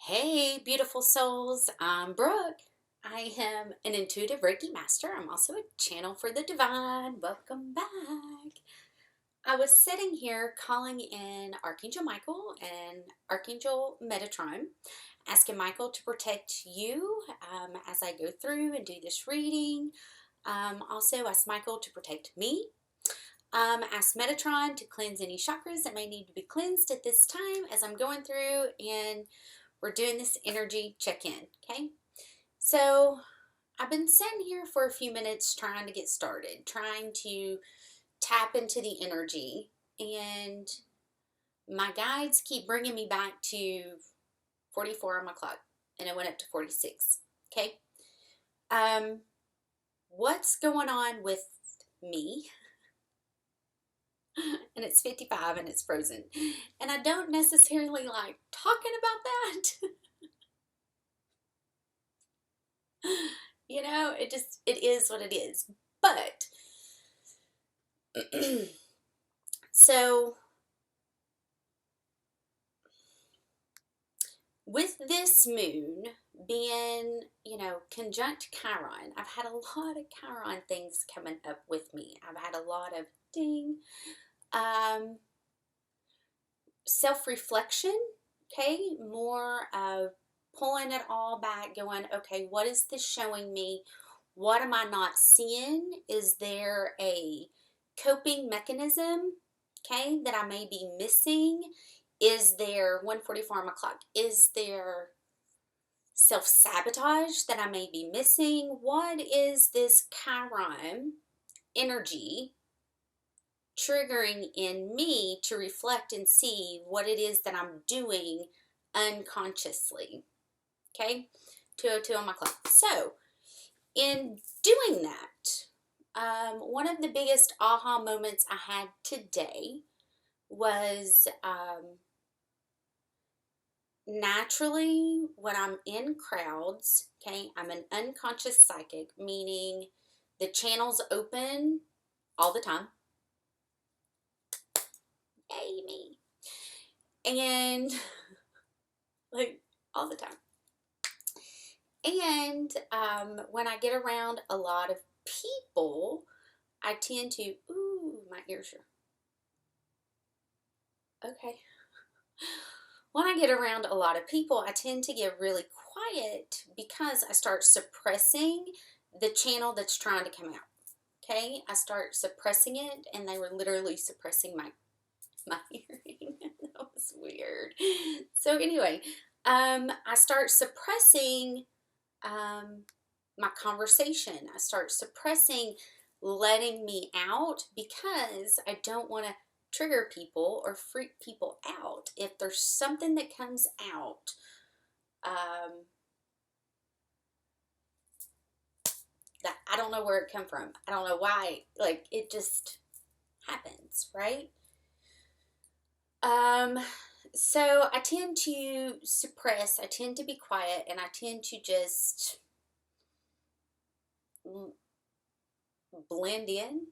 Hey, beautiful souls. I'm Brooke. I am an intuitive Reiki Master. I'm also a channel for the divine. Welcome back. I was sitting here calling in Archangel Michael and Archangel Metatron, asking Michael to protect you as I go through and do this reading. Also, ask Michael to protect me. Ask Metatron to cleanse any chakras that may need to be cleansed at this time as I'm going through and we're doing this energy check-in, okay? So I've been sitting here for a few minutes trying to get started, trying to tap into the energy, and my guides keep bringing me back to 44 on my clock, and it went up to 46, okay? What's going on with me? And it's 55 and it's frozen. And I don't necessarily like talking about that. You know, it is what it is. But, so, with this moon being, conjunct Chiron, I've had a lot of Chiron things coming up with me. I've had a lot of self-reflection, okay? More of pulling it all back, going, okay, what is this showing me? What am I not seeing? Is there a coping mechanism, okay, that I may be missing? Is there 144 on my clock? Is there self-sabotage that I may be missing? What is this Chiron energy triggering in me to reflect and see what it is that I'm doing unconsciously? Okay, 2:02 on my clock. So, in doing that, one of the biggest aha moments I had today was naturally when I'm in crowds, okay, I'm an unconscious psychic, meaning the channels open all the time. Yay, me. And like all the time. And when I get around a lot of people, I tend to, ooh, my ears are, okay. When I get around a lot of people, I tend to get really quiet because I start suppressing the channel that's trying to come out. Okay, I start suppressing it, and they were literally suppressing my hearing. That was weird. So anyway, I start suppressing my conversation. I start suppressing letting me out because I don't want to trigger people or freak people out. If there's something that comes out, that I don't know where it come from. I don't know why. Like, it just happens, right? So I tend to suppress, I tend to be quiet, and I tend to just blend in,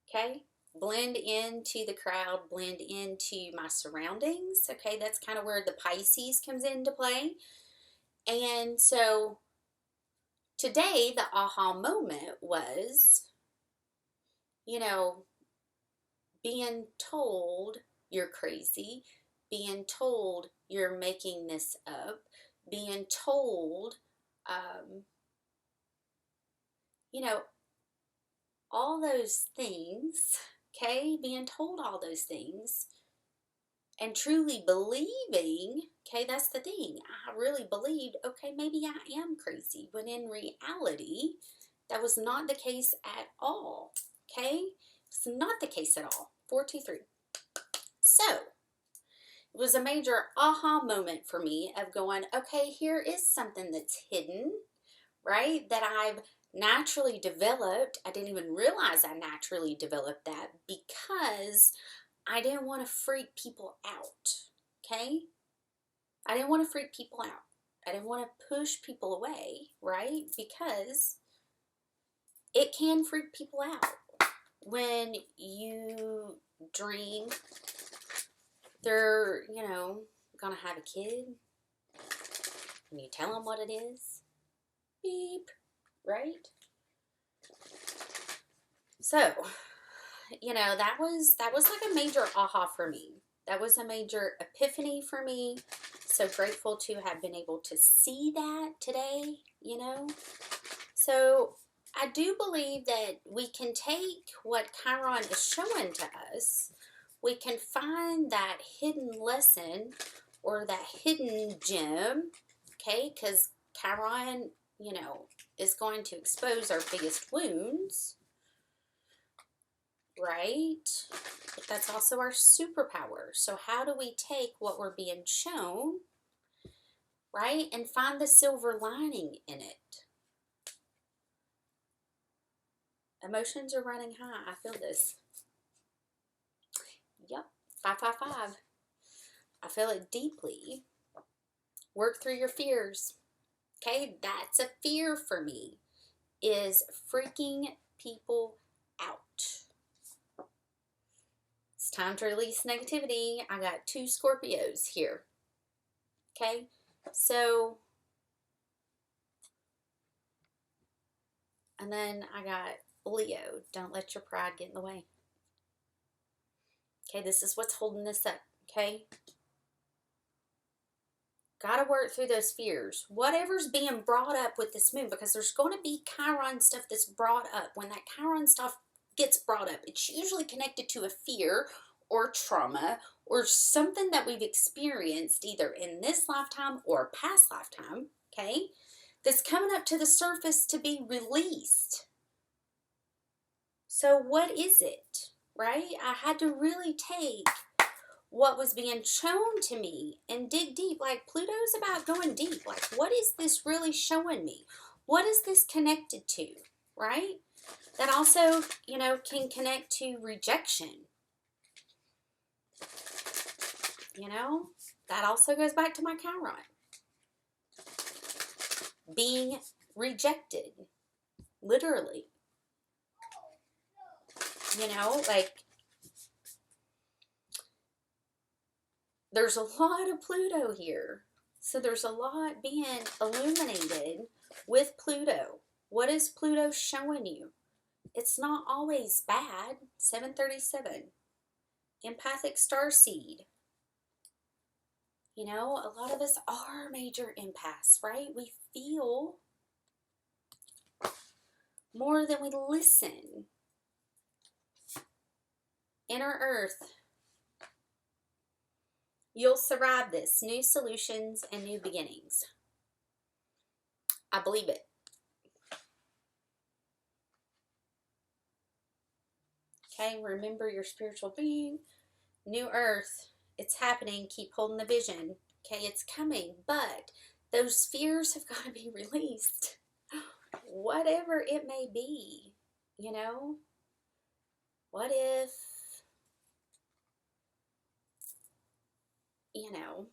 okay? Blend into the crowd, blend into my surroundings, okay? That's kind of where the Pisces comes into play. And so today, the aha moment was, being told you're crazy, being told you're making this up, being told, all those things, okay, being told all those things and truly believing, okay, that's the thing. I really believed, okay, maybe I am crazy, when in reality, that was not the case at all, okay? It's not the case at all. 423. So, it was a major aha moment for me of going, okay, here is something that's hidden, right? That I've naturally developed. I didn't even realize I naturally developed that because I didn't want to freak people out, okay? I didn't want to freak people out. I didn't want to push people away, right? Because it can freak people out. When you dream they're, gonna have a kid, and you tell them what it is, beep, right? So, you know, that was like a major aha for me. That was a major epiphany for me. So grateful to have been able to see that today, you know. So I do believe that we can take what Chiron is showing to us. We can find that hidden lesson or that hidden gem, okay, because Chiron, you know, is going to expose our biggest wounds, right? But that's also our superpower. So how do we take what we're being shown, right, and find the silver lining in it? Emotions are running high. I feel this. Yep, 555. I feel it deeply. Work through your fears. Okay, that's a fear for me, is freaking people out. It's time to release negativity. I got 2 Scorpios here. Okay, so, and then I got Leo. Don't let your pride get in the way. Okay, this is what's holding this up. Okay, got to work through those fears. Whatever's being brought up with this moon, because there's going to be Chiron stuff that's brought up. When that Chiron stuff gets brought up, it's usually connected to a fear or trauma or something that we've experienced either in this lifetime or past lifetime, okay, that's coming up to the surface to be released. So what is it, right? I had to really take what was being shown to me and dig deep. Like, Pluto's about going deep. Like, what is this really showing me? What is this connected to, right? That also, you know, can connect to rejection. You know, that also goes back to my Chiron. Being rejected, literally. You know, like, there's a lot of Pluto here. So there's a lot being illuminated with Pluto. What is Pluto showing you? It's not always bad. 737. Empathic starseed. You know, a lot of us are major empaths, right? We feel more than we listen. Inner Earth. You'll survive this. New solutions and new beginnings. I believe it. Okay, remember your spiritual being. New Earth. It's happening. Keep holding the vision. Okay, it's coming. But those fears have got to be released. Whatever it may be. You know? What if, you know,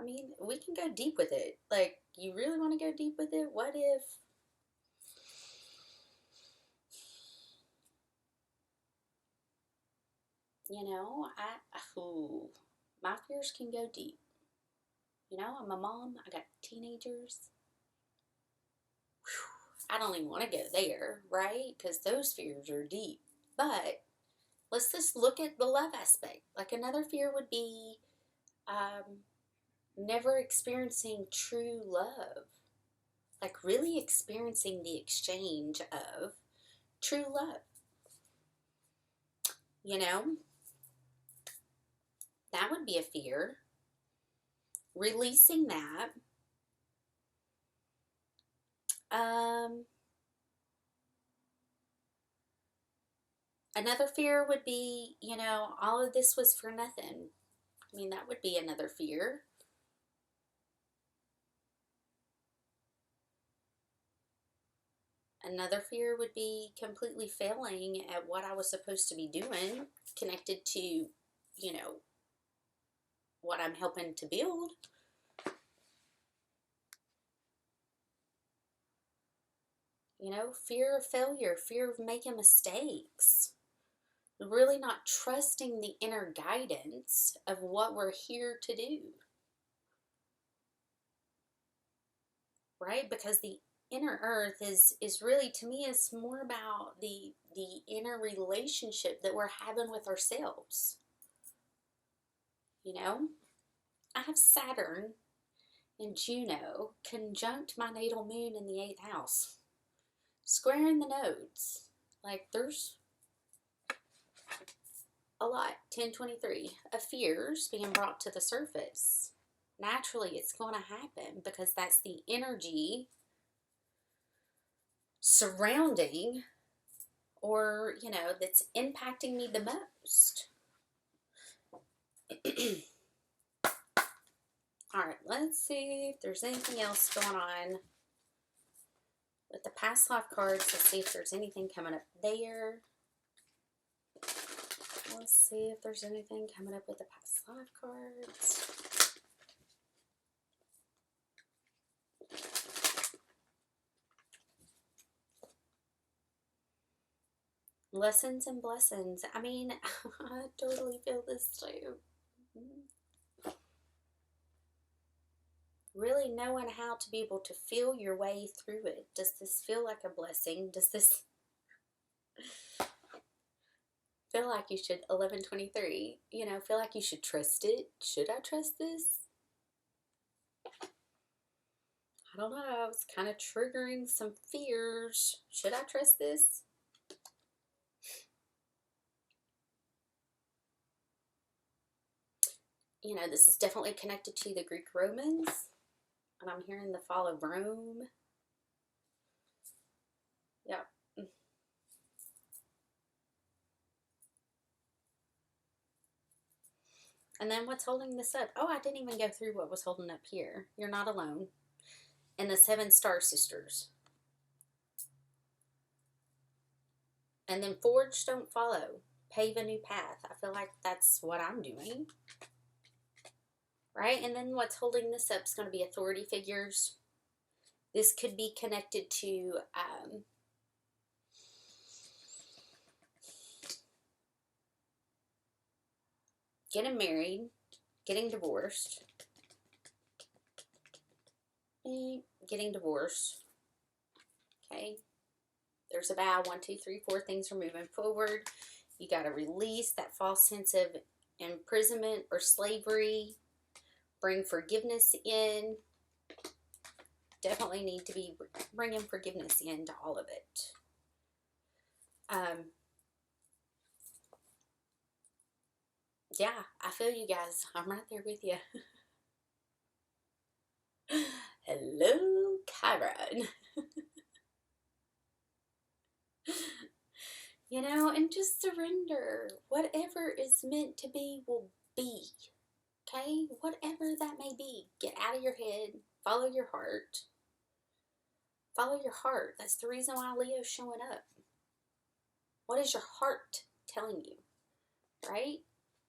I mean, we can go deep with it. Like, you really want to go deep with it? What if, you know, my fears can go deep. You know, I'm a mom. I got teenagers. Whew, I don't even want to go there, right? Because those fears are deep. But let's just look at the love aspect. Like, another fear would be never experiencing true love. Like, really experiencing the exchange of true love. You know? That would be a fear. Releasing that. Another fear would be, you know, all of this was for nothing. I mean, that would be another fear. Another fear would be completely failing at what I was supposed to be doing, connected to, you know, what I'm helping to build. You know, fear of failure, fear of making mistakes. Really not trusting the inner guidance of what we're here to do. right? Because the inner earth is really, to me, it's more about the inner relationship that we're having with ourselves. You know, I have Saturn and Juno conjunct my natal moon in the 8th house, squaring the nodes. Like, there's a lot, 1023, of fears being brought to the surface. Naturally, it's going to happen because that's the energy surrounding, or, you know, that's impacting me the most. Alright, let's see if there's anything else going on with the past life cards. Let's see if there's anything coming up there. Let's see if there's anything coming up with the past life cards. Lessons and blessings. I mean, I totally feel this too. Really knowing how to be able to feel your way through it. Does this feel like a blessing? Does this feel like you should, 1123, you know, feel like you should trust it? Should I trust this? I don't know. It's kind of triggering some fears. Should I trust this? You know, this is definitely connected to the Greek Romans. And I'm hearing the fall of Rome. Yep. And then what's holding this up? Oh, I didn't even go through what was holding up here. You're not alone. And the 7 star sisters. And then forge, don't follow. Pave a new path. I feel like that's what I'm doing. Right? And then what's holding this up is going to be authority figures. This could be connected to getting married, getting divorced, getting divorced. Okay? There's a vow. 1, 2, 3, 4 things are moving forward. You got to release that false sense of imprisonment or slavery. Bring forgiveness in. Definitely need to be bringing forgiveness into all of it. Yeah, I feel you guys. I'm right there with you. Hello, Chiron. You know, and just surrender. Whatever is meant to be will be. Okay? Whatever that may be. Get out of your head. Follow your heart. Follow your heart. That's the reason why Leo's showing up. What is your heart telling you? Right?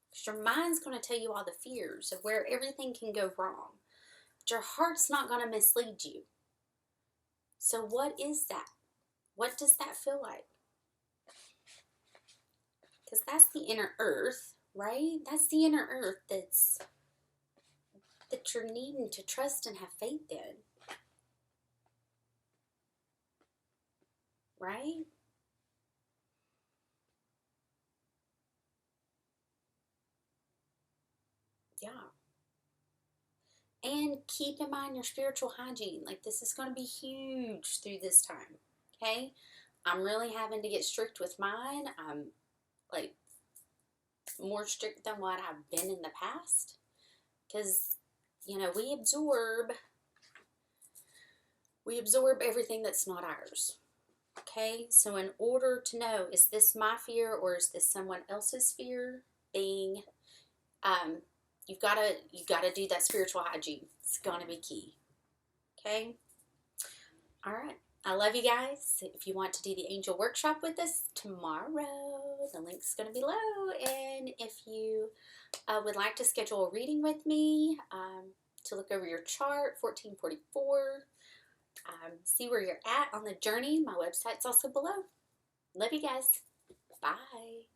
Because your mind's going to tell you all the fears of where everything can go wrong. But your heart's not going to mislead you. So what is that? What does that feel like? Because that's the inner earth, right? That's the inner earth that you're needing to trust and have faith in. Right? Yeah. And keep in mind your spiritual hygiene. Like, this is going to be huge through this time. Okay? I'm really having to get strict with mine. I'm, like, more strict than what I've been in the past. Because, you know, we absorb everything that's not ours. Okay? So in order to know, is this my fear or is this someone else's fear being... You've got to do that spiritual hygiene. It's going to be key. Okay? All right. I love you guys. If you want to do the angel workshop with us tomorrow, the link's going to be below. And if you would like to schedule a reading with me to look over your chart, 1444, see where you're at on the journey, my website's also below. Love you guys. Bye.